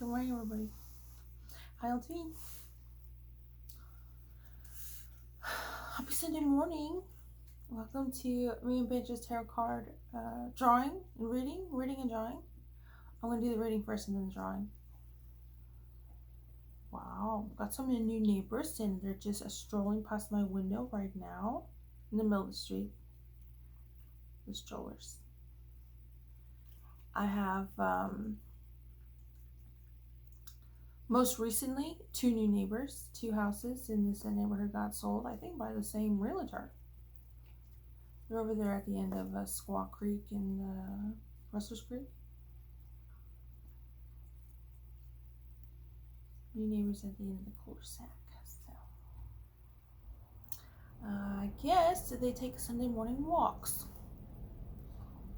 Good morning, everybody. Hi, Altine. Happy Sunday morning. Welcome to me and Benja's tarot card drawing and reading and drawing. I'm going to do the reading first and then the drawing. Wow, got some new neighbors and they're just strolling past my window right now in the middle of the street. The strollers. I have most recently 2 new neighbors, 2 houses in this neighborhood got sold, I think by the same realtor. They're over there at the end of Squaw Creek and Rustler's Creek. New neighbors at the end of the cul-de-sac. So, I guess they take Sunday morning walks.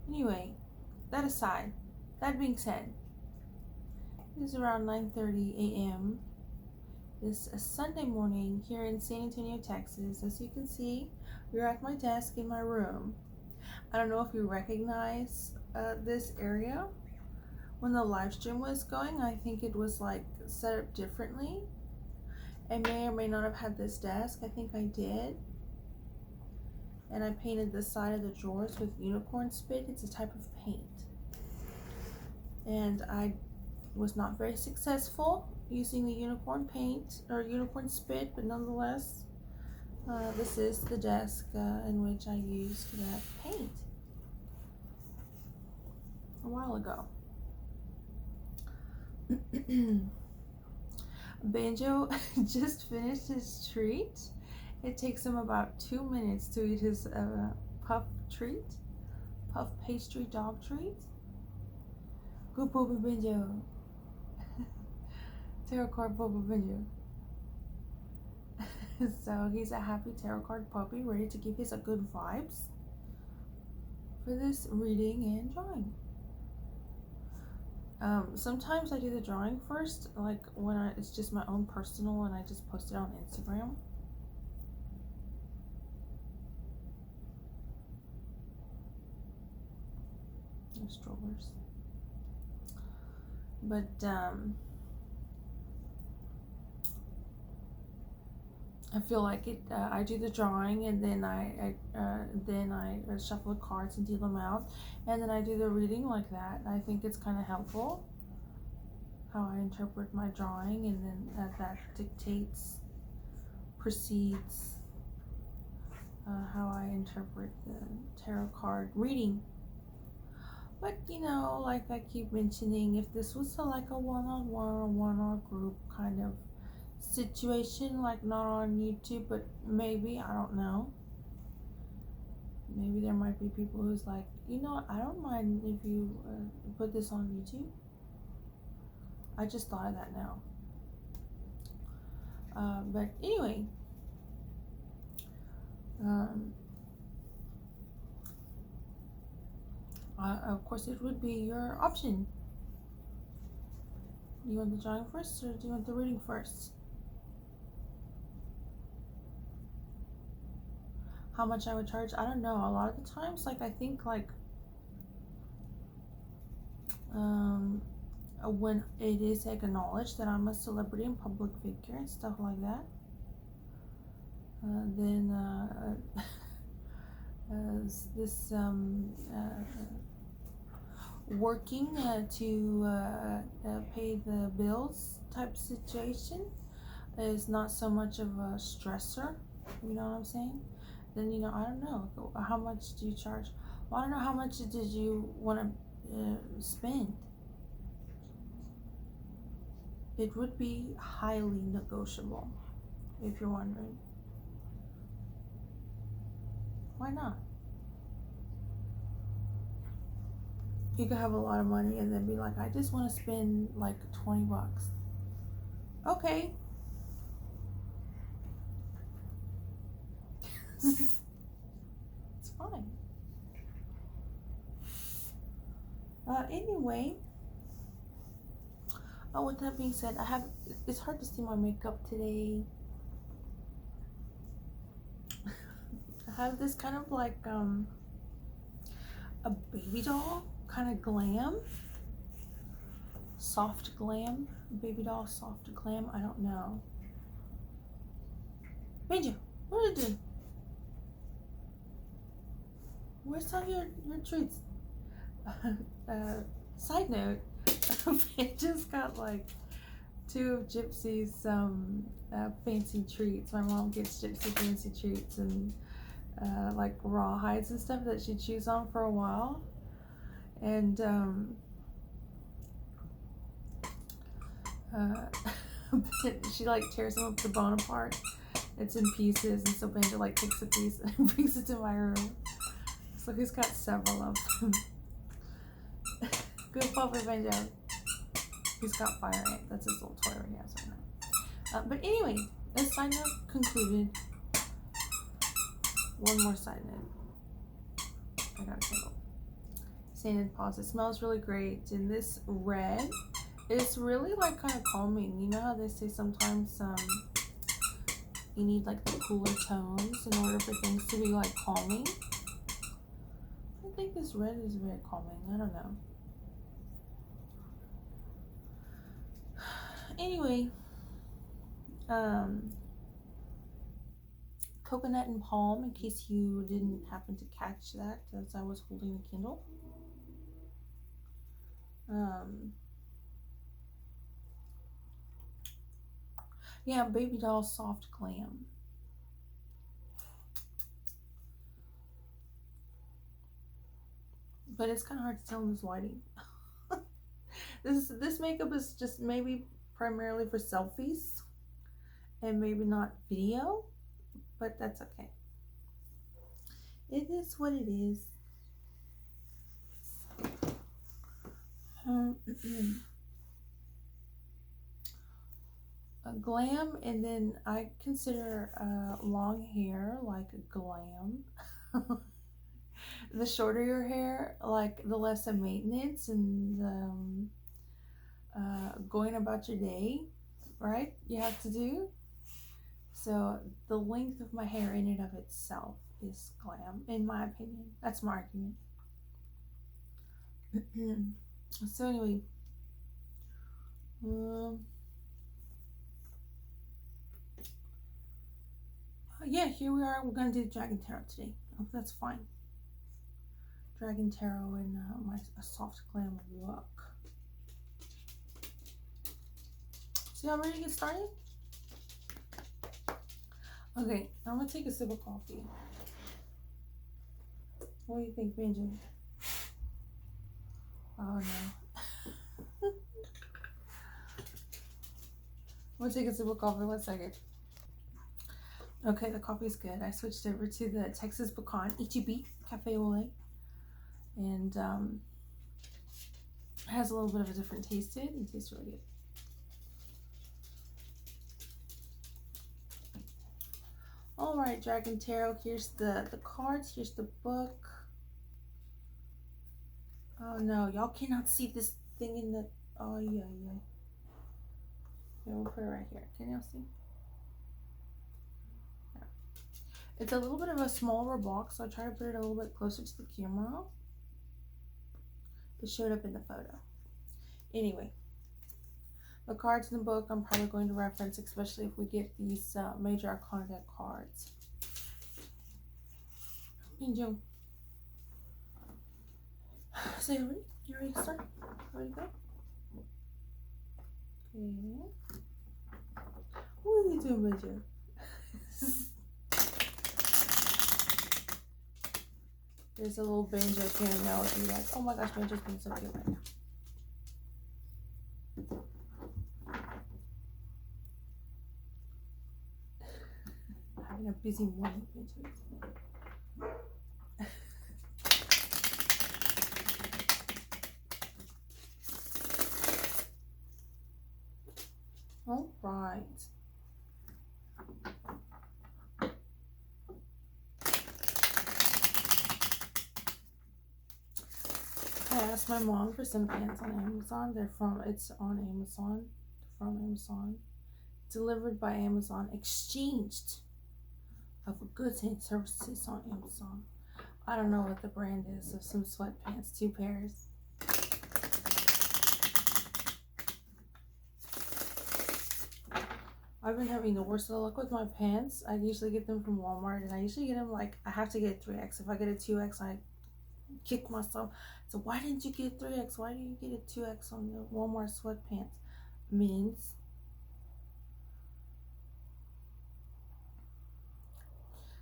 Anyway, that aside, that being said, it is around 9:30 a.m. This Sunday morning here in San Antonio, Texas. As you can see, we're at my desk in my room. I don't know if you recognize this area. When the live stream was going, I think it was like set up differently. I may or may not have had this desk. I think I did. And I painted the side of the drawers with unicorn spit. It's a type of paint. And I was not very successful using the unicorn paint or unicorn spit, but nonetheless, this is the desk in which I used that paint a while ago. Banjo just finished his treat. It takes him about 2 minutes to eat his puff pastry dog treat. Good Boba Banjo. Tarot card Boba Banjo. So he's a happy tarot card puppy ready to give his good vibes for this reading and drawing. Sometimes I do the drawing first, like when it's just my own personal and I just post it on Instagram. There's strollers. But I feel like it. I do the drawing and then I shuffle the cards and deal them out, and then I do the reading like that. I think it's kind of helpful how I interpret my drawing, and then that dictates, precedes how I interpret the tarot card reading. But you know, like I keep mentioning, if this was like a one-on-one or one-on group kind of situation, like not on YouTube, but maybe, I don't know, maybe there might be people who's like, you know what, I don't mind if you put this on YouTube. I just thought of that now. But anyway, of course it would be your option. Do you want the drawing first or do you want the reading first? How much I would charge? I don't know. A lot of the times, like I think like when it is acknowledged that I'm a celebrity and public figure and stuff like that, then this working to pay the bills type situation is not so much of a stressor. You know what I'm saying? Then, you know, I don't know, how much do you charge? Well, I don't know, how much did you want to spend? It would be highly negotiable, if you're wondering. Why not? You could have a lot of money and then be like, I just want to spend like $20. Okay. It's fine. Anyway, with that being said, it's hard to see my makeup today. I have this kind of like a baby doll kind of glam Soft Glam. Baby doll Soft Glam. I don't know. Benja, what are you doing? Where's all your treats? Side note, Benja's got like 2 of Gypsy's fancy treats. My mom gets Gypsy fancy treats and like raw hides and stuff that she chews on for a while. And she like tears them up the bone apart. It's in pieces, and so Benja like takes a piece and brings it to my room. So he's got several of them. Good puppy, Benja. He's got Fire Ant. That's his little toy he has right now. But anyway, this side note concluded. One more side note. I gotta take Sanded Paws. It smells really great. And this red is really like kind of calming. You know how they say sometimes you need like the cooler tones in order for things to be like calming? I think this red is very calming. I don't know. Anyway, coconut and palm, in case you didn't happen to catch that as I was holding the Kindle. Yeah, Baby Doll Soft Glam. But it's kind of hard to tell in this lighting. This makeup is just maybe primarily for selfies and maybe not video, but that's okay. It is what it is. A glam, and then I consider long hair like a glam. The shorter your hair, like the less of maintenance and going about your day, right? You have to do. So the length of my hair in and of itself is glam, in my opinion. That's my argument. So anyway, yeah, here we are. We're gonna do Dragon Tarot today. I hope that's fine. Dragon Tarot in my soft glam look. So y'all ready to get started? Okay, I'm gonna take a sip of coffee. What do you think, Benjamin? Oh no. I'm gonna take a sip of coffee. 1 second. Okay, the coffee's good. I switched over to the Texas Pecan Ichibi Cafe au lait. And it has a little bit of a different taste to it. It tastes really good. All right, Dragon Tarot. Here's the cards. Here's the book. Oh no, y'all cannot see this thing in the. Oh yeah. Here, we'll put it right here. Can y'all see? Yeah. It's a little bit of a smaller box, so I try to put it a little bit closer to the camera. It showed up in the photo. Anyway, the cards in the book I'm probably going to reference, especially if we get these major arcana deck cards. Benjo. So you ready? You ready to start? Ready to go? Okay. What are you doing, Benjo? There's a little Benjo cameo if you like. Oh my gosh, Benjo's being so cute right now. Having a busy morning, Benjo. All right. I asked my mom for some pants on Amazon. It's on Amazon. They're from Amazon. Delivered by Amazon. Exchanged of goods and services on Amazon. I don't know what the brand is of some sweatpants. 2 pairs. I've been having the worst of luck with my pants. I usually get them from Walmart, and I usually get them like I have to get a 3X. If I get a 2X, I kick myself. So why didn't you get 3X? Why did you get a 2X on the Walmart sweatpants? Men's.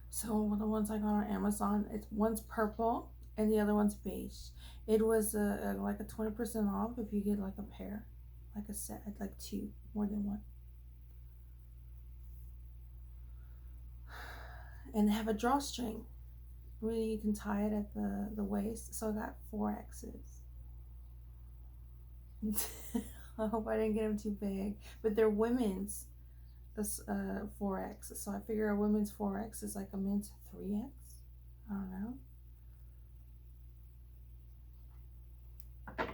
So the ones I got on Amazon, one's purple and the other one's beige. It was like a 20% off if you get like a pair, like a set, like two, more than one. And they have a drawstring. Really, you can tie it at the waist. So I got 4X's. I hope I didn't get them too big, but they're women's 4X. So I figure a women's 4X is like a men's 3X. I don't know.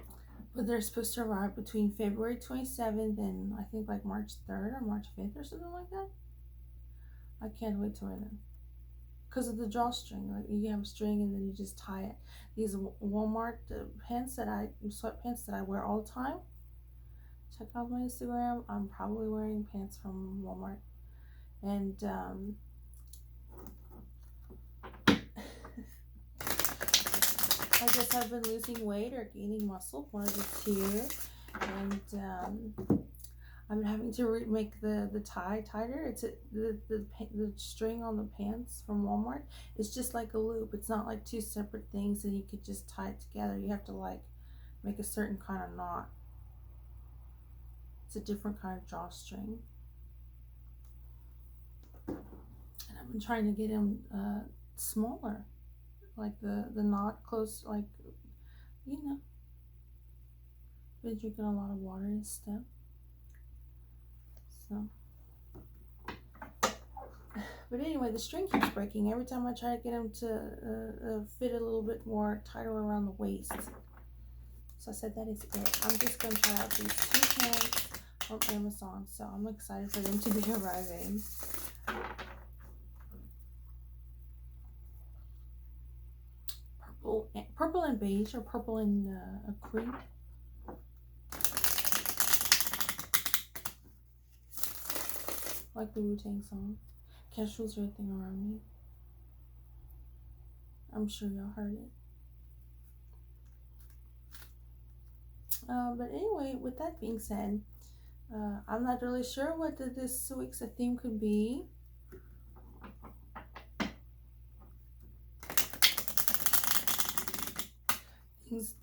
But they're supposed to arrive between February 27th and I think like March 3rd or March 5th or something like that. I can't wait to wear them. Because of the drawstring. Like you have a string and then you just tie it. These Walmart sweatpants that I wear all the time. Check out my Instagram. I'm probably wearing pants from Walmart. And I guess I've been losing weight or gaining muscle, one of the two. And I'm having to make the tie tighter. It's the string on the pants from Walmart. It's just like a loop. It's not like two separate things and you could just tie it together. You have to like make a certain kind of knot. It's a different kind of drawstring. And I've been trying to get them smaller, like the knot close, like been drinking a lot of water and stuff. So, but anyway, the string keeps breaking every time I try to get them to fit a little bit more tighter around the waist. So I said that is it. I'm just gonna try out these two pants from Amazon. So I'm excited for them to be arriving. Purple and beige, or purple and cream. Like the Wu-Tang song. Kestrel's right there around me. I'm sure y'all heard it. But anyway, with that being said, I'm not really sure what this week's theme could be.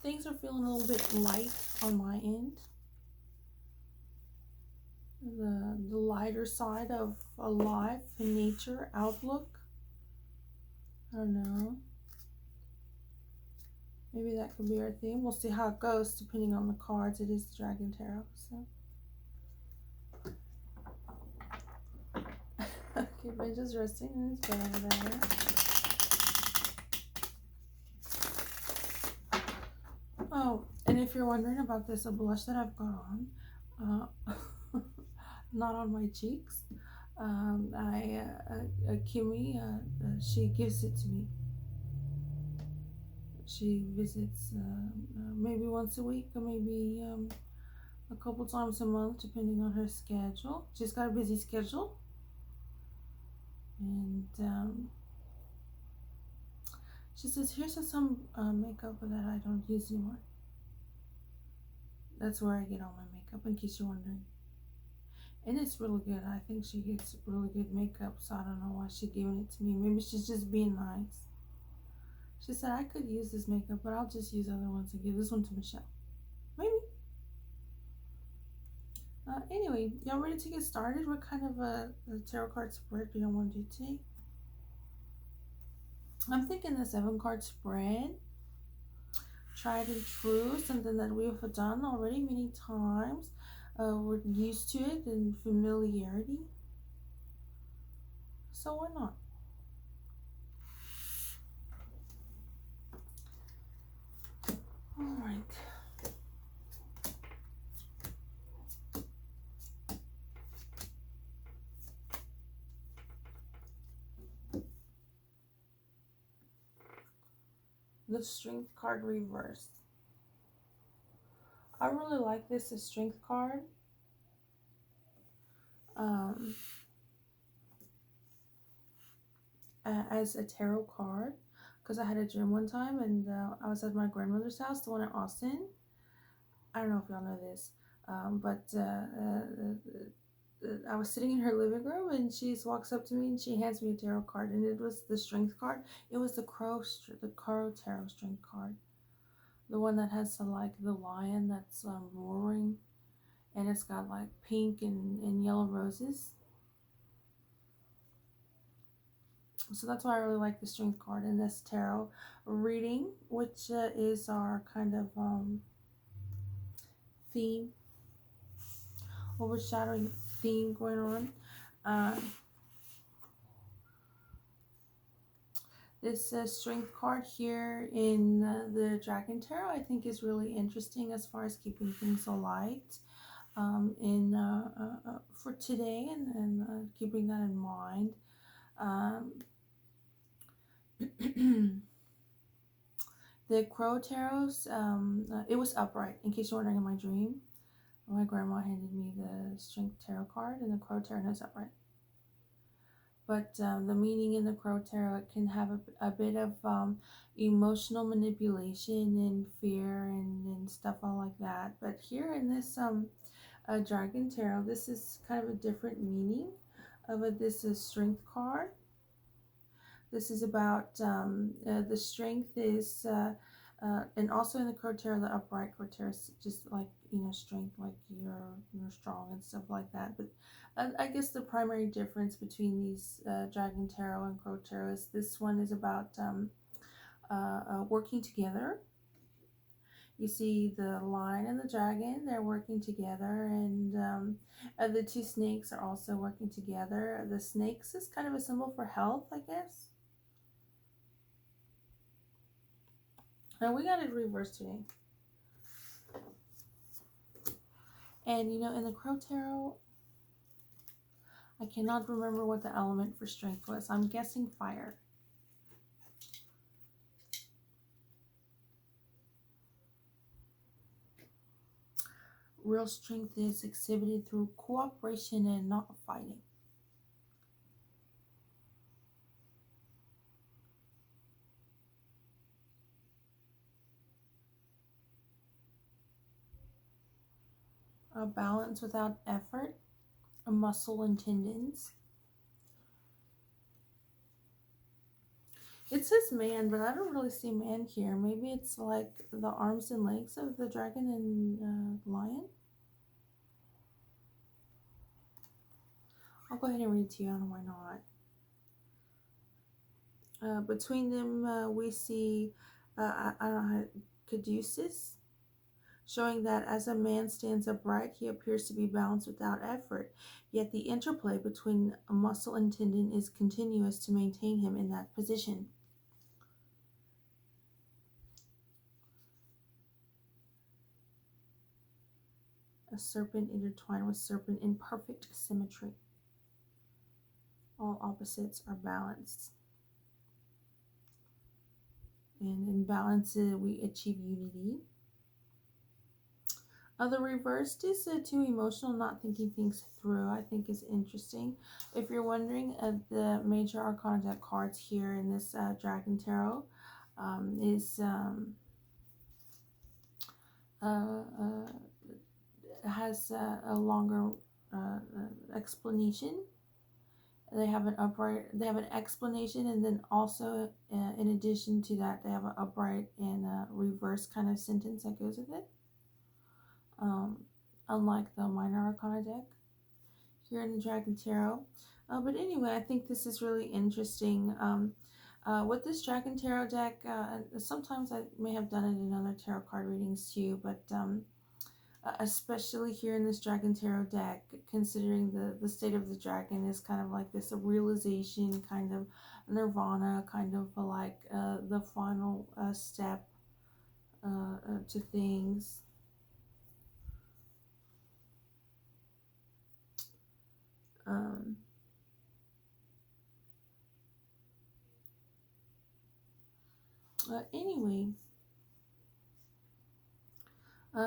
Things are feeling a little bit light on my end. The lighter side of a life and nature outlook. I don't know. Maybe that could be our theme. We'll see how it goes depending on the cards. It is the Dragon Tarot, so. Okay, Benja's resting in his bed over there. Oh, and if you're wondering about this, a blush that I've got on, not on my cheeks. Kimmy, she gives it to me. She visits maybe once a week or maybe a couple times a month, depending on her schedule. She's got a busy schedule. And she says, here's some makeup that I don't use anymore. That's where I get all my makeup, in case you're wondering. And it's really good. I think she gets really good makeup, so I don't know why she's giving it to me. Maybe she's just being nice. She said, I could use this makeup, but I'll just use other ones and give this one to Michelle. Maybe. Anyway, y'all ready to get started? What kind of a tarot card spread do y'all want to do today? I'm thinking the 7-card spread. Tried and true, something that we've done already many times. We're used to it and familiarity. So why not? All right. The Strength card reversed. I really like this, the Strength card. um, as a tarot card because I had a dream one time, and I was at my grandmother's house, the one in Austin. I don't know if y'all know this, but I was sitting in her living room, and she walks up to me and she hands me a tarot card, and it was the Strength card. It was the Crow Tarot Strength card, the one that has the lion that's roaring, and it's got like pink and yellow roses. So that's why I really like the Strength card in this tarot reading, which is our kind of theme, overshadowing theme going on. This Strength card here in the Dragon Tarot, I think, is really interesting as far as keeping things light for today, and keeping that in mind. The Crow Tarots, it was upright, in case you're wondering in my dream. My grandma handed me the Strength Tarot card, and the Crow Tarot is upright. But the meaning in the Crow Tarot, it can have a bit of emotional manipulation and fear and stuff all like that. But here in this Dragon Tarot, this is kind of a different meaning of it. This is Strength card. This is about the strength is, and also in the Crow Tarot, the upright Crow Tarot is just like, strength, like you're strong and stuff like that. But I guess the primary difference between these Dragon Tarot and Crow Tarot is this one is about working together. You see the lion and the dragon, they're working together, and the two snakes are also working together. The snakes is kind of a symbol for health, I guess. And we got it reversed today. And in the Crow Tarot, I cannot remember what the element for strength was. I'm guessing fire. Real strength is exhibited through cooperation and not fighting. A balance without effort, a muscle and tendons. It says man, but I don't really see man here. Maybe it's like the arms and legs of the dragon and lion. I'll go ahead and read it to you. I don't know why not. Between them, we see, I don't know, caduceus, showing that as a man stands upright, he appears to be balanced without effort, yet the interplay between a muscle and tendon is continuous to maintain him in that position. A serpent intertwined with serpent in perfect symmetry. All opposites are balanced. And in balance, we achieve unity. The reversed is too emotional, not thinking things through, I think is interesting. If you're wondering, the major arcana deck cards here in this Dragon Tarot has a longer explanation. They have an explanation, and then also in addition to that, they have an upright and a reverse kind of sentence that goes with it. Unlike the minor arcana deck here in the Dragon Tarot. But anyway, I think this is really interesting. With this Dragon Tarot deck, sometimes I may have done it in other tarot card readings too, but especially here in this Dragon Tarot deck, considering the state of the dragon is kind of like this, a realization, kind of nirvana, kind of like the final step to things. Anyway,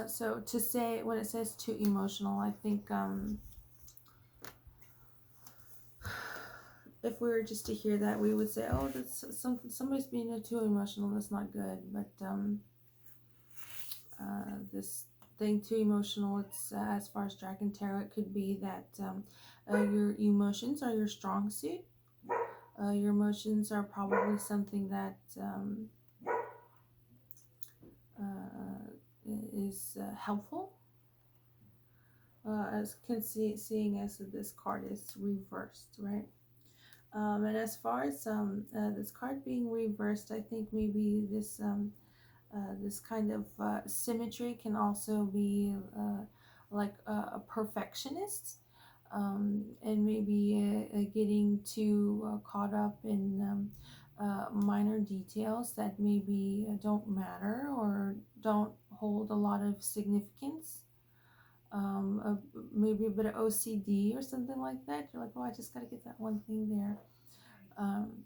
so to say, when it says too emotional, I think if we were just to hear that, we would say, "Oh, that's somebody's being too emotional. That's not good." But this thing too emotional. It's as far as Dragon Tarot, it could be that your emotions are your strong suit. Your emotions are probably something that uh, is helpful. As can see, seeing as this card is reversed, right? And as far as this card being reversed, I think maybe this kind of symmetry can also be like a perfectionist, and maybe getting too caught up in minor details that maybe don't matter or don't hold a lot of significance. Maybe a bit of OCD or something like that. You're like, oh, I just got to get that one thing there. Um,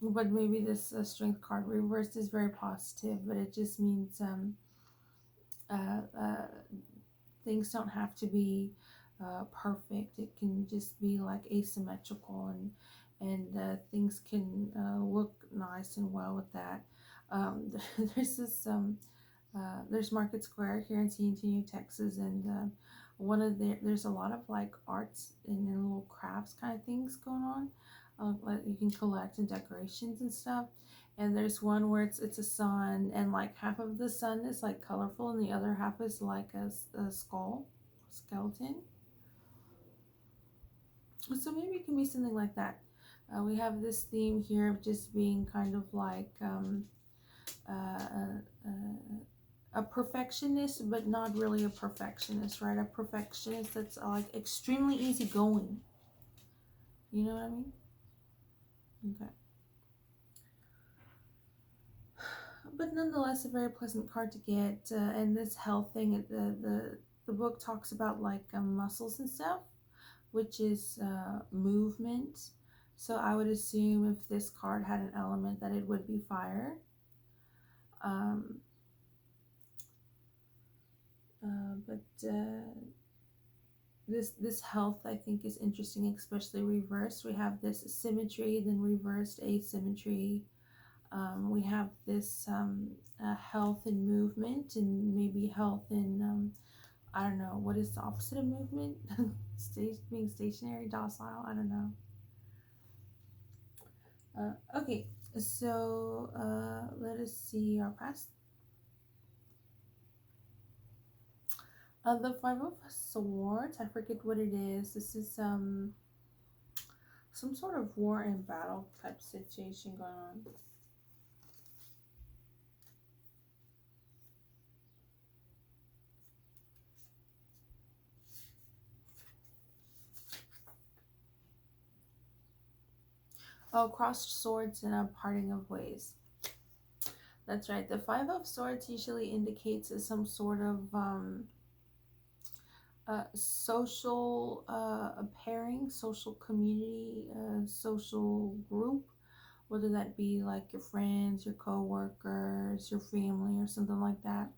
but maybe this strength card reversed is very positive, but it just means uh, uh, things don't have to be perfect. It can just be like asymmetrical, and things can look nice and well with that. There's this there's Market Square here in San Antonio, Texas, and there's a lot of like arts and little crafts kind of things going on. Like you can collect and decorations and stuff. And there's one where it's a sun, and like half of the sun is like colorful, and the other half is like a skeleton. So maybe it can be something like that. We have this theme here of just being kind of like uh, uh, uh, a perfectionist, but not really a perfectionist, right? A perfectionist that's like extremely easygoing. You know what I mean? Okay. But nonetheless, a very pleasant card to get. And this health thing, the book talks about like muscles and stuff, which is movement. So I would assume if this card had an element that it would be fire. Um, but this health I think is interesting, especially reversed. We have this symmetry, then reversed asymmetry. We have this health and movement, and maybe health in I don't know what is the opposite of movement. Being stationary, docile. I don't know. Okay, so let us see our past. The Five of Swords. I forget what it is. This is some sort of war and battle type situation going on. Oh, crossed swords and a parting of ways. That's right. The Five of Swords usually indicates some sort of social pairing, social community, social group, whether that be like your friends, your co-workers, your family, or something like that.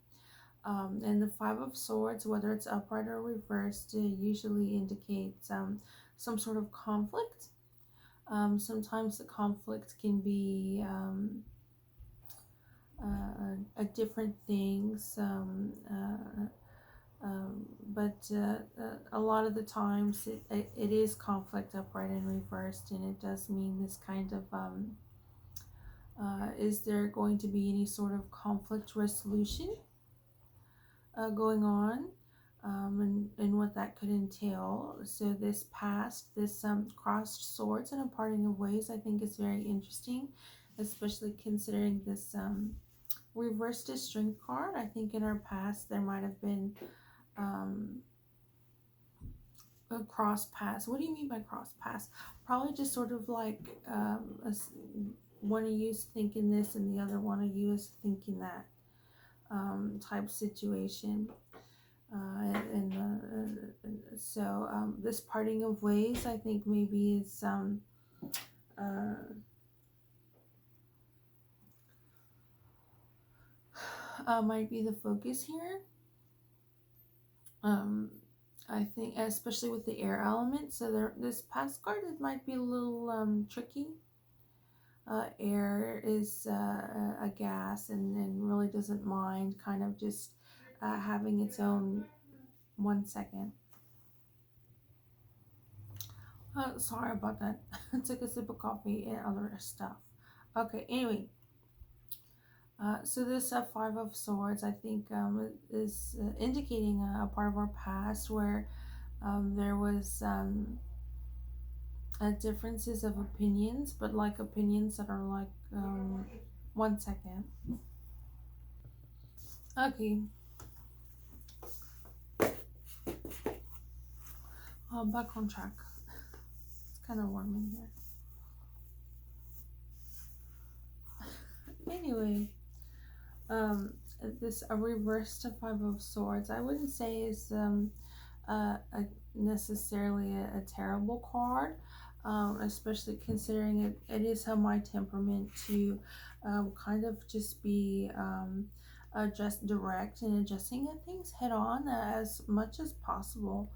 And the Five of Swords, whether it's upright or reversed, usually indicates some sort of conflict. Sometimes the conflict can be different things, but a lot of the times it is conflict upright and reversed, and it does mean this kind of is there going to be any sort of conflict resolution going on, and what that could entail. So this past, this crossed swords and a parting of ways, I think is very interesting, especially considering this reversed strength card. I think in our past there might have been um, a cross paths. What do you mean by cross paths? Probably just sort of like one of you is thinking this and the other one of you is thinking that type situation. This parting of ways, I think maybe is uh, might be the focus here. Um, I think, especially with the air element. So this past card, it might be a little tricky. Air is a gas and really doesn't mind kind of just having its own 1 second. Sorry about that. I took a sip of coffee and other stuff. Okay, anyway. So this Five of Swords, I think, is indicating a part of our past where there was differences of opinions, but like opinions that are like 1 second. Okay, back on track. It's kind of warm in here. Anyway, this a reversed Five of Swords, I wouldn't say is necessarily a terrible card, especially considering it is my temperament to kind of just be just direct and adjusting at things head on as much as possible.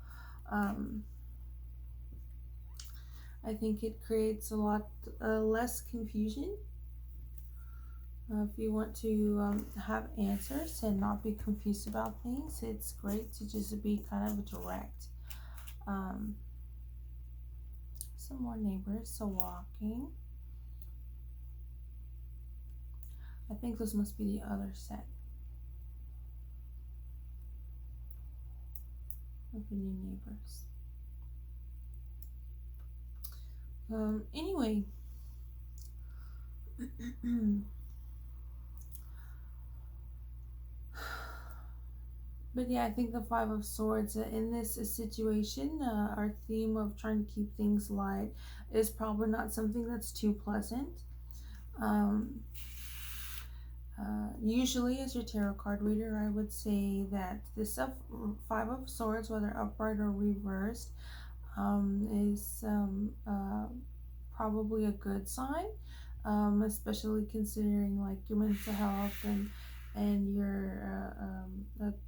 Um, I think it creates a lot less confusion. If you want to have answers and not be confused about things, it's great to just be kind of direct. Um, some more neighbors, so walking. I think this must be the other set of the new neighbors. Anyway. But yeah, I think the Five of Swords in this situation, our theme of trying to keep things light is probably not something that's too pleasant. Um, Usually, as your tarot card reader, I would say that this Five of Swords, whether upright or reversed, is probably a good sign, especially considering like your mental health and your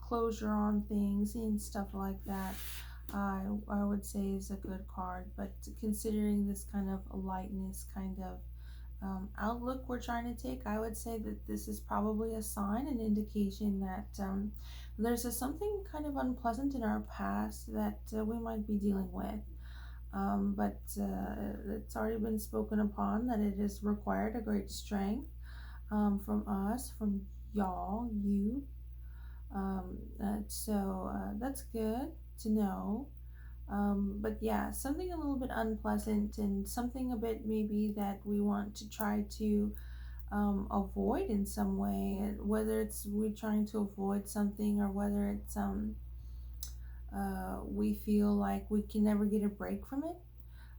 closure on things and stuff like that. I would say is a good card, but considering this kind of lightness kind of outlook we're trying to take, I would say that this is probably a sign, an indication that there's something kind of unpleasant in our past that we might be dealing with. But it's already been spoken upon that it has required a great strength from us, from you. That's good to know. But yeah, something a little bit unpleasant and something a bit maybe that we want to try to avoid in some way, whether it's we trying to avoid something or whether it's we feel like we can never get a break from it.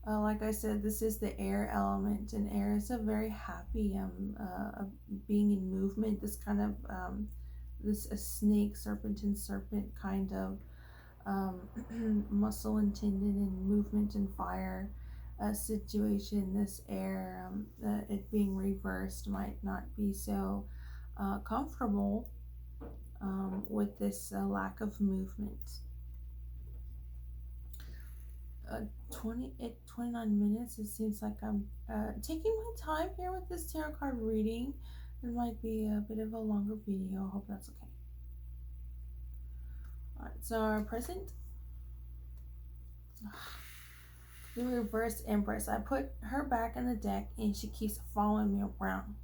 Like I said, this is the air element, and air is a very happy being in movement. This kind of this a snake, serpentine serpent kind of muscle and tendon and movement and fire situation. This air, it being reversed, might not be so comfortable with this lack of movement. 29 minutes. It seems like I'm taking my time here with this tarot card reading. It might be a bit of a longer video. I hope that's okay. Alright, so our present, the reverse Empress. I put her back in the deck and she keeps following me around.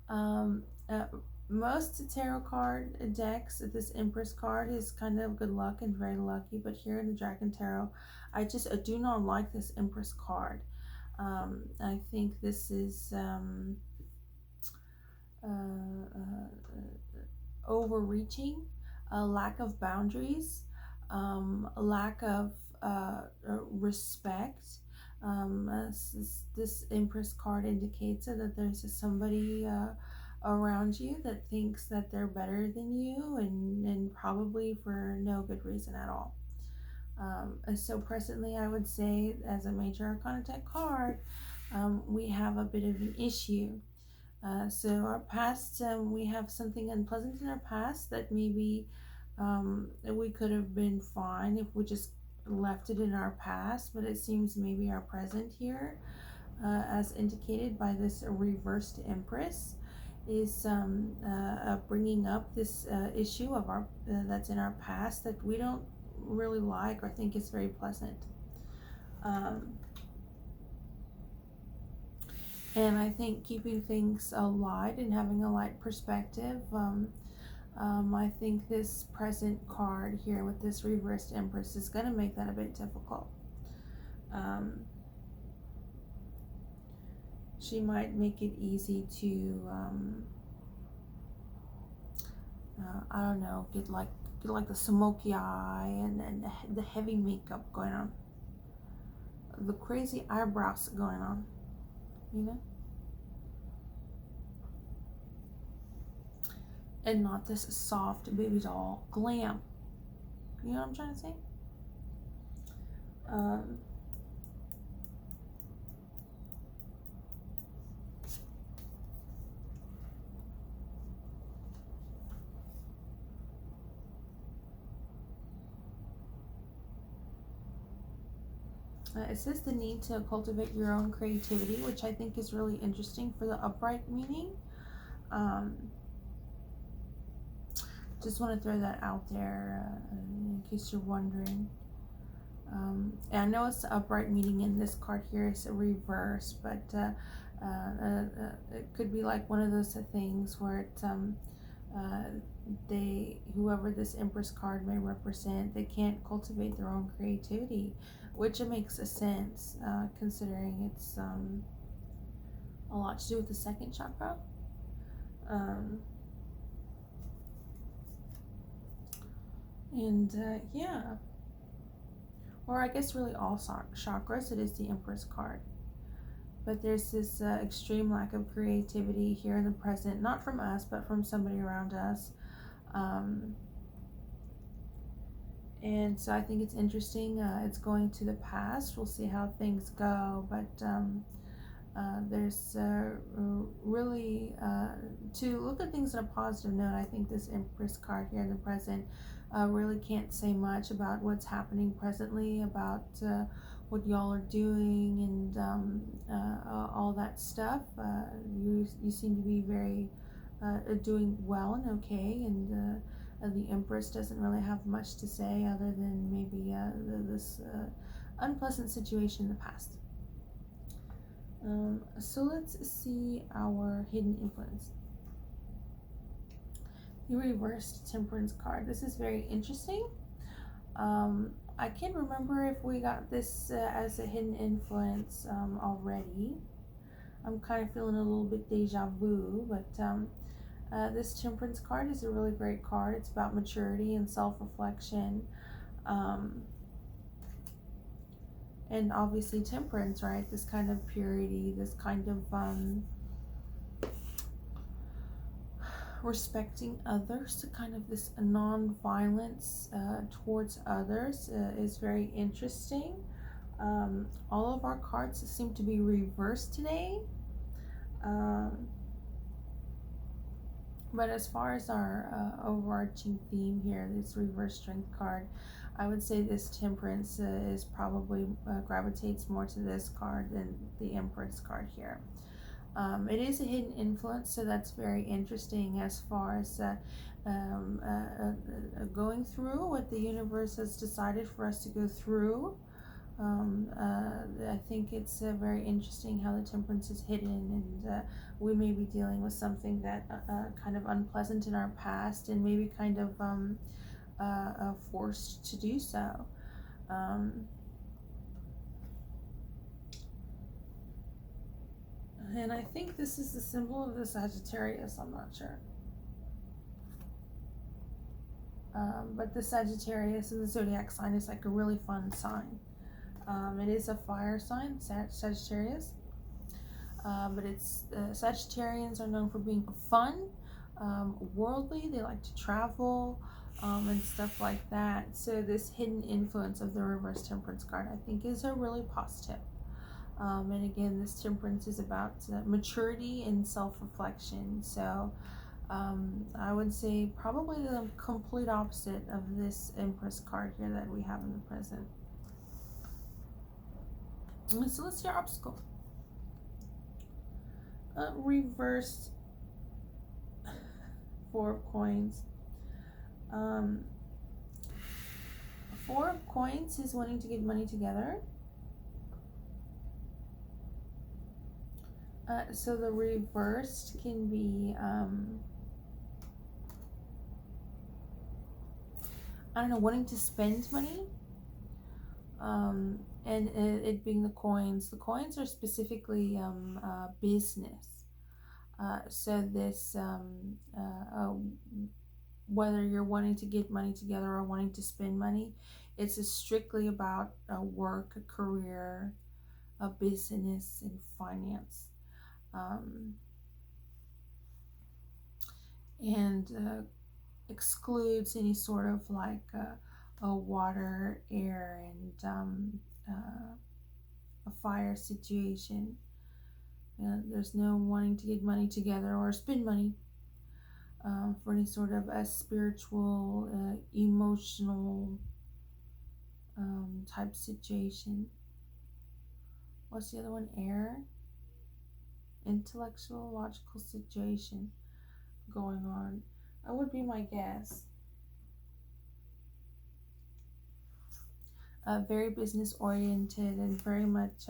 um, uh, Most tarot card decks, this Empress card is kind of good luck and very lucky, but here in the Dragon Tarot, I do not like this Empress card. I think this is overreaching, a lack of boundaries, a lack of respect. This Empress card indicates that there's somebody around you that thinks that they're better than you, and probably for no good reason at all. So presently, I would say, as a major arcana deck card, we have a bit of an issue. So our past, we have something unpleasant in our past that maybe We could have been fine if we just left it in our past, but it seems maybe our present here, as indicated by this reversed Empress, is bringing up this issue of our that's in our past that we don't really like or think is very pleasant. Um, and I think keeping things light and having a light perspective. I think this present card here with this reversed Empress is going to make that a bit difficult. She might make it easy to, I don't know, get like the smoky eye and the heavy makeup going on, the crazy eyebrows going on, you know, and not this soft baby doll glam. You know what I'm trying to say? It says the need to cultivate your own creativity, which I think is really interesting for the upright meaning. Just want to throw that out there in case you're wondering. And I know it's the upright meaning in this card here is a reverse, but it could be like one of those things where it, whoever this Empress card may represent, they can't cultivate their own creativity, which it makes a sense considering it's a lot to do with the second chakra. Yeah, or I guess really all chakras, it is the Empress card. But there's this extreme lack of creativity here in the present, not from us, but from somebody around us. And so I think it's interesting. It's going to the past. We'll see how things go. But there's really, to look at things in a positive note, I think this Empress card here in the present really can't say much about what's happening presently, about what y'all are doing and all that stuff. You seem to be very doing well and okay, and the Empress doesn't really have much to say other than maybe this unpleasant situation in the past. So let's see our hidden influence. The reversed Temperance card. This is very interesting. I can't remember if we got this as a hidden influence already. I'm kind of feeling a little bit deja vu, but this Temperance card is a really great card. It's about maturity and self-reflection. And obviously temperance, right? This kind of purity, this kind of respecting others, kind of this non-violence towards others is very interesting. All of our cards seem to be reversed today. But as far as our overarching theme here, this reverse strength card, I would say this temperance is probably gravitates more to this card than the Empress card here. It is a hidden influence, so that's very interesting as far as going through what the universe has decided for us to go through. I think it's very interesting how the temperance is hidden, and we may be dealing with something that kind of unpleasant in our past, and maybe kind of forced to do so. And I think this is the symbol of the Sagittarius, I'm not sure. But the Sagittarius in the zodiac sign is like a really fun sign. It is a fire sign, Sagittarius. But it's Sagittarians are known for being fun, worldly. They like to travel and stuff like that. So this hidden influence of the reverse temperance card, I think, is a really positive. And again, this temperance is about maturity and self-reflection. So I would say probably the complete opposite of this Empress card here that we have in the present. So let's see our obstacle. Reversed Four of Coins. Four of Coins is wanting to get money together. So the reversed can be, I don't know, wanting to spend money. And it being the coins. The coins are specifically business. So this, whether you're wanting to get money together or wanting to spend money, it's strictly about work, a career, a business, and finance. And excludes any sort of like a water, air, and a fire situation. There's no wanting to get money together or spend money for any sort of a spiritual, emotional type situation. What's the other one? Air, intellectual, logical situation going on. That would be my guess. Very business oriented and very much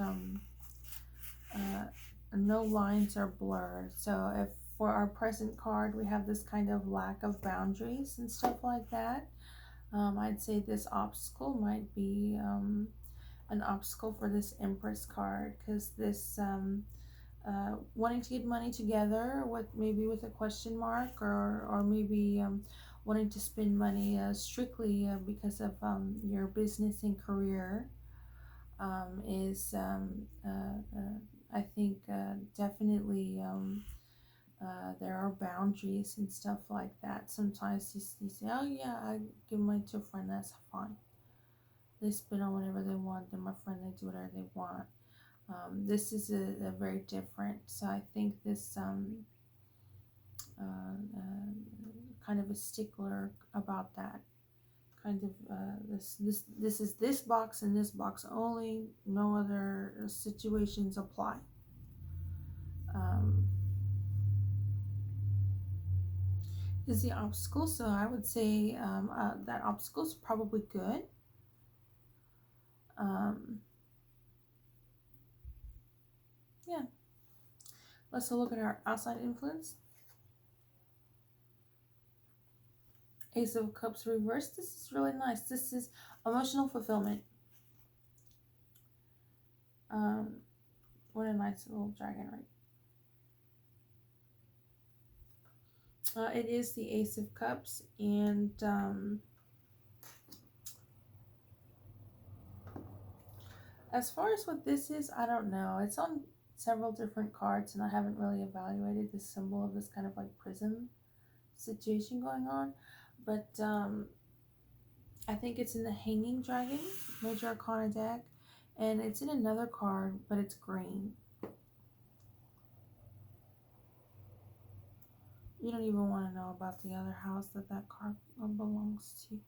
no lines are blurred. So if for our present card we have this kind of lack of boundaries and stuff like that, I'd say this obstacle might be an obstacle for this Empress card, because this wanting to get money together with maybe with a question mark, or maybe wanting to spend money strictly because of your business and career is I think definitely there are boundaries and stuff like that. Sometimes you say, oh yeah, I give money to a friend, that's fine. They spend on whatever they want, they're my friend, they do whatever they want. This is a very different. So I think this kind of a stickler about that. Kind of this is this box and this box only. No other situations apply. Is the obstacle? So I would say that obstacle is probably good. Yeah. Let's look at our outside influence. Ace of Cups reversed. This is really nice. This is emotional fulfillment. What a nice little dragon, right? It is the Ace of Cups, and as far as what this is, I don't know. It's on several different cards, and I haven't really evaluated the symbol of this kind of like prism situation going on. But I think it's in the Hanging Dragon Major Arcana deck, and it's in another card, but it's green. You don't even want to know about the other house that card belongs to.